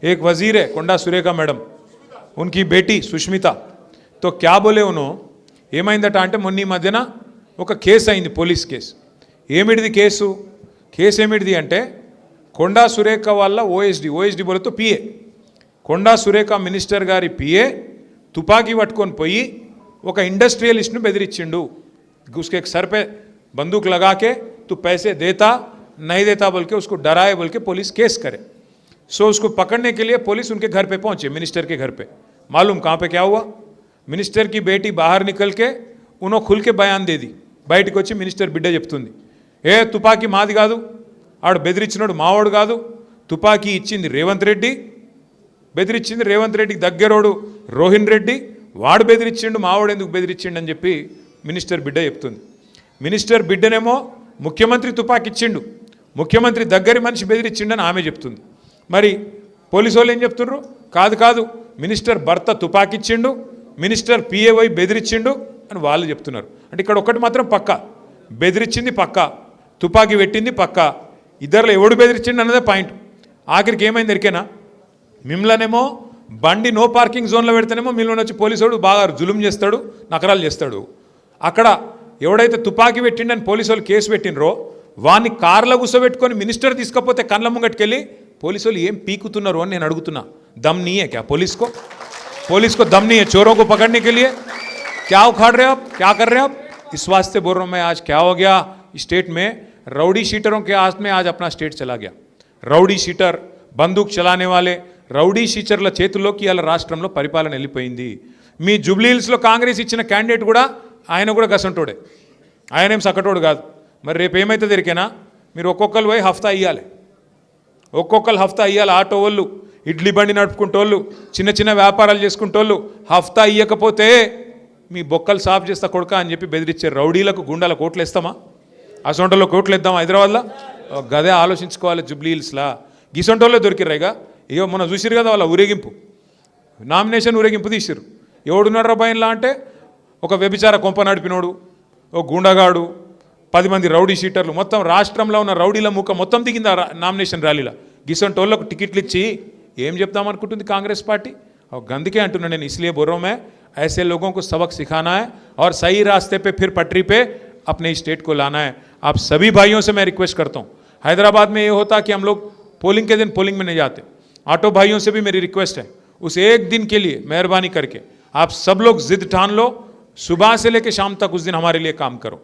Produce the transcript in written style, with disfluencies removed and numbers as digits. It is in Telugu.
एक वजीर है కొండా సురేఖ मैडम, उनकी बेटी सुष्मिता, तो क्या बोले उन्होंने ఏమైందట అంటే మొన్న ఈ మధ్యన ఒక కేసు అయింది, పోలీస్ కేసు. ఏమిటిది కేసు? కేసు ఏమిటిది అంటే కొండా సురేఖ వాళ్ళ OSD బోలతో PA, Konda Surekha minister గారి పిఏ తుపాకీ పట్టుకొని పోయి ఒక ఇండస్ట్రియలిస్ట్ను బెదిరించిండు. उसके सर पे बंदूक लगा के तू पैसे देता नहीं देता बोल के उसको डराए बोल के पुलिस केस करे. सो उसको पकड़ने के लिए पुलिस उनके घर पे पहुंचे, मिनिस्टर के घर पे. मालूम कहाँ पे क्या हुआ? मिनिस्टर की बेटी बाहर निकल के उन्होंने खुल के बयान दे दी. బయటకు వచ్చి మినిస్టర్ బిడ్డ చెప్తుంది, ఏ తుపాకీ మాది కాదు, ఆడు బెదిరించినోడు మావాడు కాదు, తుపాకీ ఇచ్చింది రేవంత్ రెడ్డి, బెదిరించింది రేవంత్ రెడ్డికి దగ్గరోడు రోహిన్ రెడ్డి, వాడు బెదిరించిండు, మావాడు ఎందుకు బెదిరించిండు అని చెప్పి మినిస్టర్ బిడ్డ చెప్తుంది. మినిస్టర్ బిడ్డనేమో ముఖ్యమంత్రి తుపాకీ ఇచ్చిండు, ముఖ్యమంత్రి దగ్గరి మనిషి బెదిరించిండని ఆమె చెప్తుంది. మరి పోలీసు వాళ్ళు ఏం చెప్తున్నారు? కాదు కాదు, మినిస్టర్ భర్త తుపాకీ ఇచ్చిండు, మినిస్టర్ పిఏవై బెదిరించిండు అని వాళ్ళు చెప్తున్నారు. అంటే ఇక్కడ ఒకటి మాత్రం పక్క, బెదిరించింది పక్క, తుపాకీ పెట్టింది పక్క, ఇద్దరులో ఎవడు బెదిరించిండు అన్నదే పాయింట్. ఆఖరికి ఏమైంది ఎరికేనా? మిమ్మల్నేమో బండి నో పార్కింగ్ జోన్లో పెడితేనేమో మిమ్మల్ని వచ్చి పోలీసు బాగా జులుం చేస్తాడు, నకరాలు చేస్తాడు. అక్కడ ఎవడైతే తుపాకీ పెట్టిండని పోలీసు వాళ్ళు కేసు పెట్టినరో వాన్ని కార్లో కూర్చోబెట్టుకొని మినిస్టర్ తీసుకపోతే కళ్ళ ముంగట్టుకెళ్ళి పోలీసు వాళ్ళు ఏం పీకుతున్నారు అని నేను అడుగుతున్నా. दम नहीं है क्या पुलिस को दम नहीं है चोरों को पकड़ने के लिए? क्या उखाड़ रहे हो आप, क्या कर रहे हो आप? इस वास्ते बोल रहा हूँ मैं, आज क्या हो गया स्टेट में, रउडी शीटरों के हाथ में आज अपना स्टेट चला गया. రౌడీ షీటర్, బందూక్ చలానే వాళ్ళే రౌడీ షీటర్ల చేతుల్లోకి ఇవాళ రాష్ట్రంలో పరిపాలన వెళ్ళిపోయింది. మీ జూబ్లీహిల్స్లో కాంగ్రెస్ ఇచ్చిన క్యాండిడేట్ కూడా ఆయన కూడా గసంటోడే, ఆయనేం సకటోడు కాదు. మరి రేపు ఏమైతే దొరికేనా మీరు ఒక్కొక్కరు పోయి హఫ్తా ఇవ్వాలి, ఒక్కొక్కరు హఫ్తా ఇవ్వాలి. ఆటో వాళ్ళు, ఇడ్లీ బండి నడుపుకుంటోళ్ళు, చిన్న చిన్న వ్యాపారాలు చేసుకుంటోళ్ళు హఫ్తా ఇవ్వకపోతే మీ బొక్కలు సాఫ్ చేస్తా కొడుక అని చెప్పి బెదిరించే రౌడీలకు గుండాలకు ఓట్లు వేస్తామా? అసొంటోళ్ళకి కోట్లు వేద్దామా హైదరాబాద్లో? గదే ఆలోచించుకోవాలి. జూబ్లీహిల్స్లా గిసొంటోళ్ళే దొరికిర్రాయిగా. ఇక మొన్న చూసిరు కదా వాళ్ళ ఊరేగింపు, నామినేషన్ ఊరేగింపు తీసిరు. ఎవడున్నాడు రబాయిన్లా అంటే ఒక వ్యభిచార కొంప నడిపినోడు, ఒక గుండగాడు, 10 మంది రౌడీ షీటర్లు, మొత్తం రాష్ట్రంలో ఉన్న రౌడీల ముఖ మొత్తం దిగింది ఆ నామినేషన్ ర్యాలీలో. గిసొంటోళ్ళకు టికెట్లు ఇచ్చి ఏం చెప్తామనుకుంటుంది కాంగ్రెస్ పార్టీ? గందుకే అంటున్నా నేను, इसलिए बोल रहा हूं मैं, ऐसे लोगों को सबक सिखाना है और सही रास्ते पे फिर पटरी पे अपने स्टेट को लाना है. आप सभी भाइयों से मैं रिक्वेस्ट करता हूं. हैदराबाद में ये होता कि हम लोग पोलिंग के दिन पोलिंग में नहीं जाते. ऑटो भाइयों से भी मेरी रिक्वेस्ट है, उस एक दिन के लिए मेहरबानी करके आप सब लोग जिद ठान लो, सुबह से लेकर शाम तक उस दिन हमारे लिए काम करो.